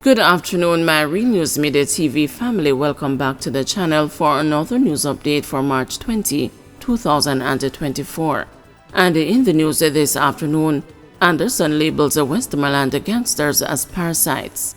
Good afternoon, my Real News Midday TV family. Welcome back to the channel for another news update for March 20, 2024. And in the news this afternoon, Anderson labels the Westmoreland gangsters as parasites.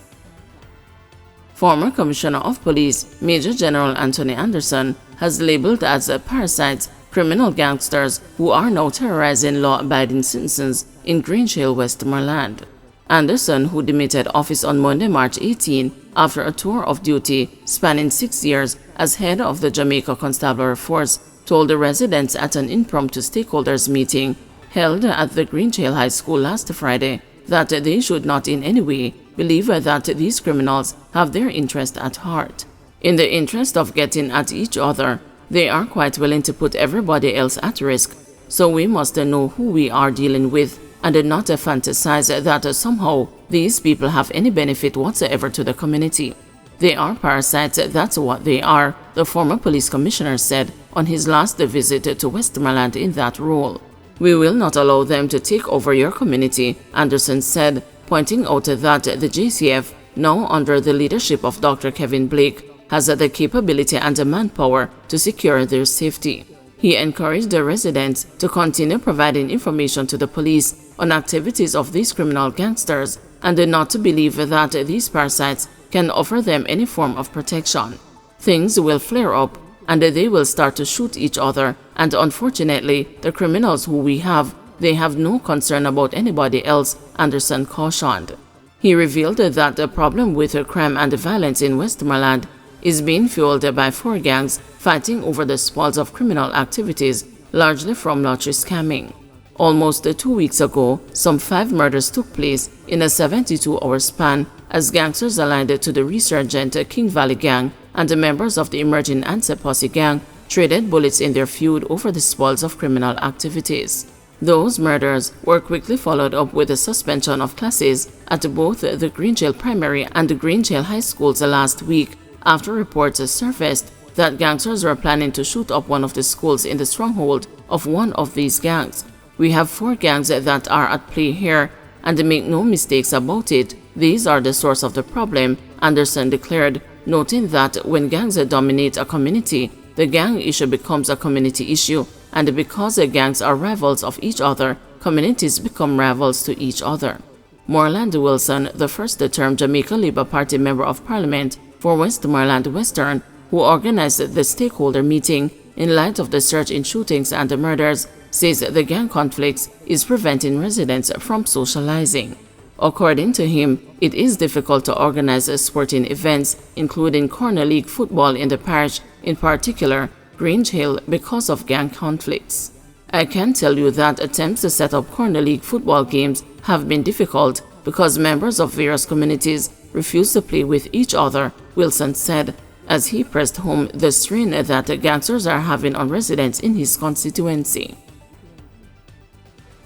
Former Commissioner of Police, Major General Anthony Anderson, has labeled as parasites criminal gangsters who are now terrorizing law-abiding citizens in Grange Hill, Westmoreland. Anderson, who demitted office on Monday, March 18, after a tour of duty spanning 6 years as head of the Jamaica Constabulary Force, told the residents at an impromptu stakeholders meeting held at the Grange Hill High School last Friday that they should not in any way believe that these criminals have their interest at heart. In the interest of getting at each other, they are quite willing to put everybody else at risk, so we must know who we are dealing with and not fantasize that somehow these people have any benefit whatsoever to the community. They are parasites, that's what they are, the former police commissioner said on his last visit to Westmoreland in that role. We will not allow them to take over your community, Anderson said, pointing out that the JCF, now under the leadership of Dr. Kevin Blake, has the capability and the manpower to secure their safety. He encouraged the residents to continue providing information to the police on activities of these criminal gangsters and not to believe that these parasites can offer them any form of protection. Things will flare up and they will start to shoot each other, and unfortunately, the criminals who we have, they have no concern about anybody else, Anderson cautioned. He revealed that the problem with crime and violence in Westmoreland is being fueled by 4 gangs fighting over the spoils of criminal activities, largely from lottery scamming. Almost 2 weeks ago, some 5 murders took place in a 72-hour span as gangsters aligned to the resurgent King Valley Gang and the members of the emerging Anse Posse Gang traded bullets in their feud over the spoils of criminal activities. Those murders were quickly followed up with the suspension of classes at both the Grange Hill Primary and the Grange Hill High Schools last week, after reports surfaced that gangsters were planning to shoot up one of the schools in the stronghold of one of these gangs. We have 4 gangs that are at play here, and make no mistakes about it, these are the source of the problem, Anderson declared, noting that when gangs dominate a community, the gang issue becomes a community issue, and because the gangs are rivals of each other, communities become rivals to each other. Morland Wilson, the first-term Jamaica Labour Party Member of Parliament for Westmoreland Western, who organized the stakeholder meeting in light of the surge in shootings and murders, says the gang conflicts is preventing residents from socializing. According to him, it is difficult to organize sporting events, including corner league football in the parish, in particular Grange Hill, because of gang conflicts. I can tell you that attempts to set up corner league football games have been difficult because members of various communities refuse to play with each other, Wilson said, as he pressed home the strain that the gangsters are having on residents in his constituency.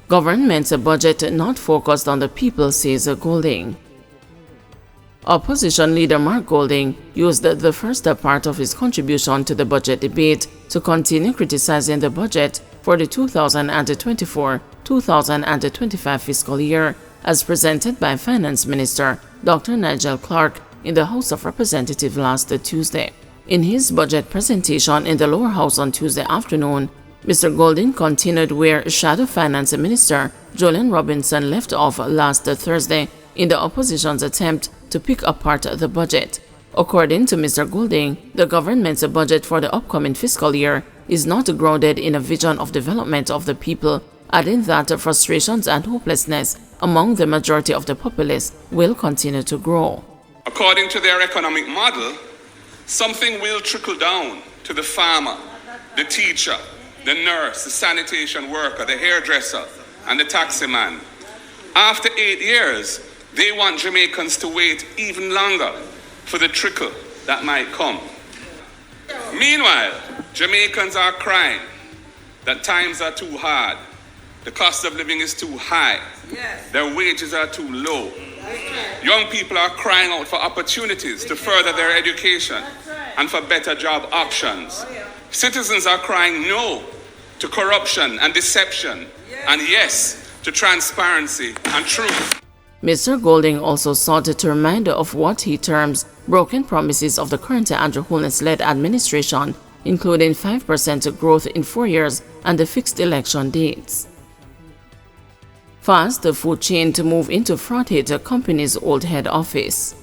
Government's budget not focused on the people, says Golding. Opposition leader Mark Golding used the first part of his contribution to the budget debate to continue criticizing the budget for the 2024-2025 fiscal year as presented by Finance Minister Dr. Nigel Clark in the House of Representatives last Tuesday. In his budget presentation in the lower house on Tuesday afternoon, Mr. Golding continued where Shadow Finance Minister Julian Robinson left off last Thursday in the opposition's attempt to pick apart the budget. According to Mr. Golding, the government's budget for the upcoming fiscal year is not grounded in a vision of development of the people, adding that frustrations and hopelessness among the majority of the populace will continue to grow. According to their economic model, something will trickle down to the farmer, the teacher, the nurse, the sanitation worker, the hairdresser, and the taxi man. After 8 years, they want Jamaicans to wait even longer for the trickle that might come. Meanwhile, Jamaicans are crying that times are too hard, the cost of living is too high, their wages are too low. Young people are crying out for opportunities to further their education and for better job options. Citizens are crying no to corruption and deception, and yes to transparency and truth. Mr. Golding also sought to remind of what he terms broken promises of the current Andrew Holness-led administration, including 5% growth in 4 years and the fixed election dates. Fast food chain to move into fraud-hit company's old head office.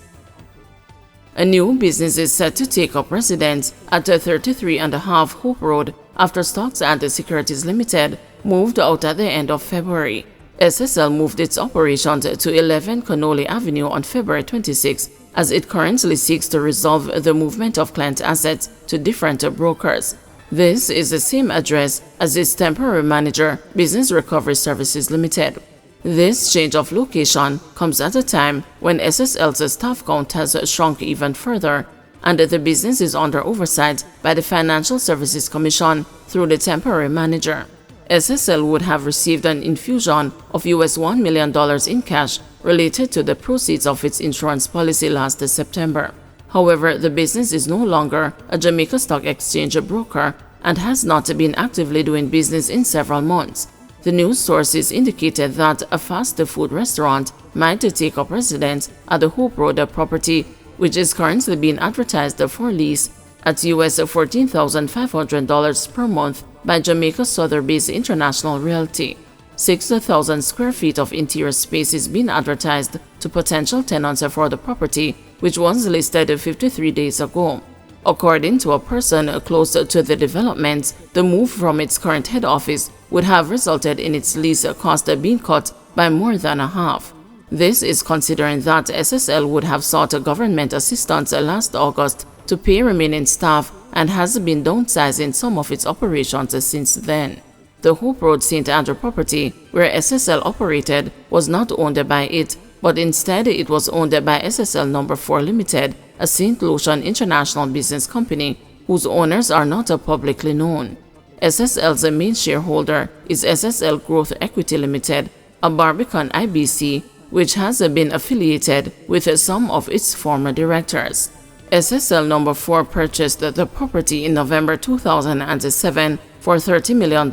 A new business is set to take up residence at 33.5 Hope Road after Stocks and Securities Limited moved out at the end of February. SSL moved its operations to 11 Connolly Avenue on February 26 as it currently seeks to resolve the movement of client assets to different brokers. This is the same address as its temporary manager, Business Recovery Services Limited. This change of location comes at a time when SSL's staff count has shrunk even further, and the business is under oversight by the Financial Services Commission through the temporary manager. SSL would have received an infusion of $1 million in cash related to the proceeds of its insurance policy last September. However, the business is no longer a Jamaica Stock Exchange broker and has not been actively doing business in several months. The news sources indicated that a fast food restaurant might take up residence at the Hope Road property, which is currently being advertised for lease at $14,500 per month by Jamaica Sotheby's International Realty. 6,000 square feet of interior space is being advertised to potential tenants for the property, which was listed 53 days ago. According to a person close to the development, the move from its current head office would have resulted in its lease cost being cut by more than a half. This is considering that SSL would have sought government assistance last August to pay remaining staff and has been downsizing some of its operations since then. The Hope Road St. Andrew property, where SSL operated, was not owned by it, but instead it was owned by SSL No. 4 Limited, a St. Lucian international business company whose owners are not publicly known. SSL's main shareholder is SSL Growth Equity Limited, a Barbican IBC, which has been affiliated with some of its former directors. SSL No. 4 purchased the property in November 2007 for $30 million,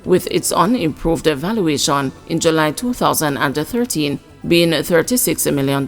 with its unimproved valuation in July 2013 being $36 million.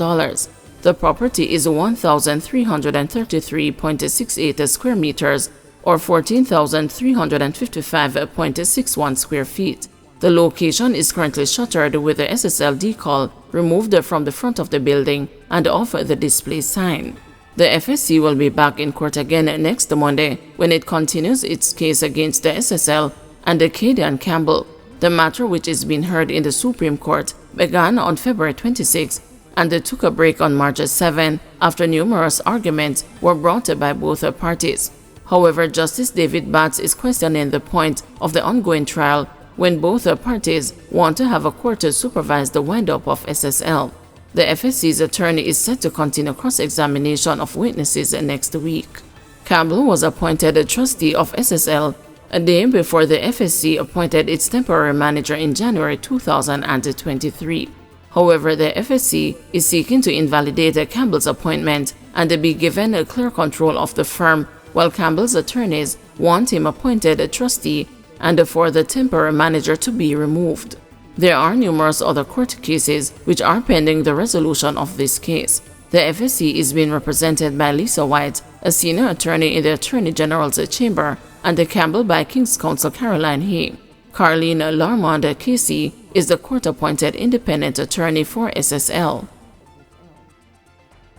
The property is 1,333.68 square meters or 14,355.61 square feet. The location is currently shuttered with the SSL decal removed from the front of the building and off the display sign. The FSC will be back in court again next Monday when it continues its case against the SSL and Cadian Campbell. The matter, which is being heard in the Supreme Court, began on February 26 and took a break on March 7 after numerous arguments were brought by both parties. However, Justice David Batts is questioning the point of the ongoing trial when both parties want to have a court to supervise the wind-up of SSL. The FSC's attorney is set to continue cross-examination of witnesses next week. Campbell was appointed a trustee of SSL a day before the FSC appointed its temporary manager in January 2023. However, the FSC is seeking to invalidate Campbell's appointment and be given a clear control of the firm, while Campbell's attorneys want him appointed a trustee and for the temporary manager to be removed. There are numerous other court cases which are pending the resolution of this case. The FSC is being represented by Lisa White, a senior attorney in the Attorney General's chamber, and Campbell by King's Counsel Caroline Hay. Carleen Larmond Casey is the court-appointed independent attorney for SSL.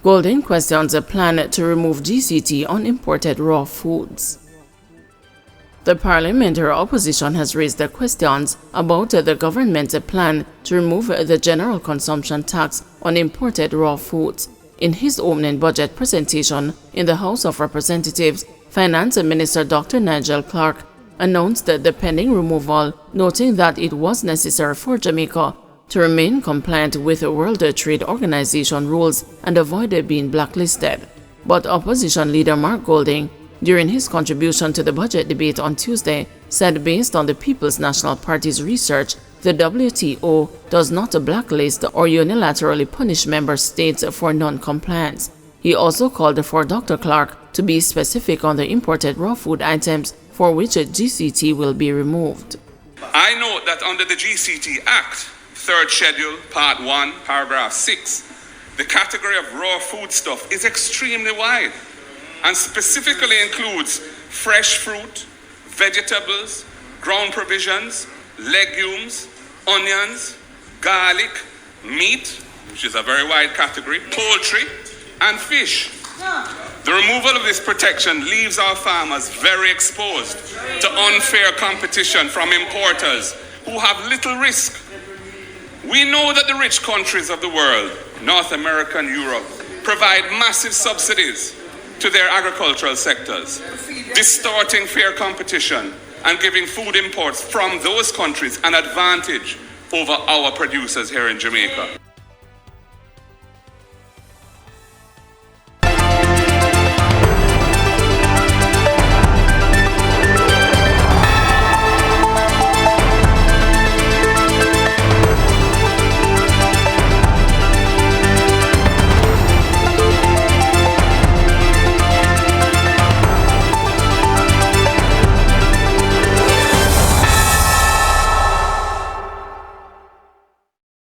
Golding questions a plan to remove GCT on imported raw foods. The parliamentary opposition has raised questions about the government's plan to remove the general consumption tax on imported raw foods. In his opening budget presentation in the House of Representatives, Finance Minister Dr. Nigel Clark announced the pending removal, noting that it was necessary for Jamaica to remain compliant with World Trade Organization rules and avoid being blacklisted. But opposition leader Mark Golding, during his contribution to the budget debate on Tuesday, said based on the People's National Party's research, the WTO does not blacklist or unilaterally punish member states for non-compliance. He also called for Dr. Clark to be specific on the imported raw food items for which a GCT will be removed. I note that under the GCT Act, third schedule, part 1, paragraph 6, the category of raw foodstuff is extremely wide and specifically includes fresh fruit, vegetables, ground provisions, legumes, onions, garlic, meat, which is a very wide category, poultry, and fish. The removal of this protection leaves our farmers very exposed to unfair competition from importers who have little risk. We know that the rich countries of the world, North America and Europe, provide massive subsidies to their agricultural sectors, distorting fair competition and giving food imports from those countries an advantage over our producers here in Jamaica.